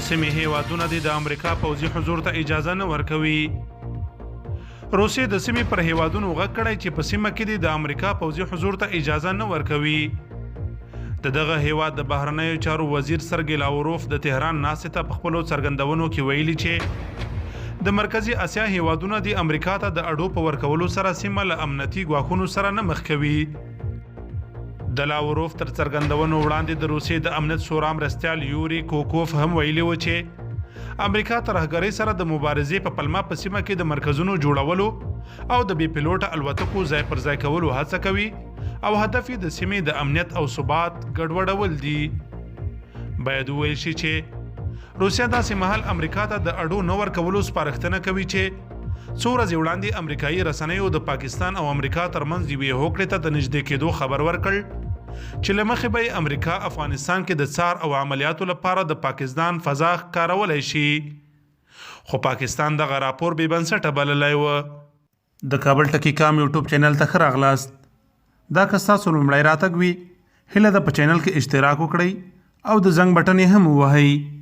د سیمې هیوادونه د امریکا پوځي حضور ته اجازه نه ورکوي. روسیې د سیمې پر هیوادونو غږ کړی چې په سیمه کې د امریکا پوځي حضور ته اجازه نه ورکوي. د دغه هیواد د بهرنیو چارو وزیر سرګی لاوروف د تهران ناستې ته په خپلو څرګندونو کې ویلي چې د مرکزي اسیا هیوادونه د امریکا ته د اډو په ورکولو سره سیمه له امنیتي ګواښونو سره نه مخ کوي. د لاوروف تر څرګندونو وړاندې د روسیې د امنیت شورا مرستیال یوري کوکوف هم ویلي و چې امریکا ترهګرۍ سره د مبارزې په پلمه په سیمه کې د مرکزونو جوړولو او د بې پیلوټه الوتکو ځای پر ځای کولو هڅه کوي او هدف یې د سیمې د امنیت او ثبات ګډوډول دي. باید وویل شي چې روسیه داسې مهال امریکا ته د اډو نه ورکولو سپارښتنه کوي چې څو ورځې وړاندې امریکایي رسنیو د پاکستان او امریکا ترمنځ یوې هوکړې ته د نږدې کېدو خبر ورکړ چې له مخې به امریکا افغانستان کې د څار او عملیاتو لپاره د پاکستان فضا کارولی شي. خو پاکستان دغه راپور بې بنسټه بللی و. د کابل ټکی کام یوټیوب چینل ته ښه راغلاست. دا که ستاسو لومړی راتګ وي هیله ده په چینل کې اشتراک وکړئ او د زنګ بټن یې هم ووهئ.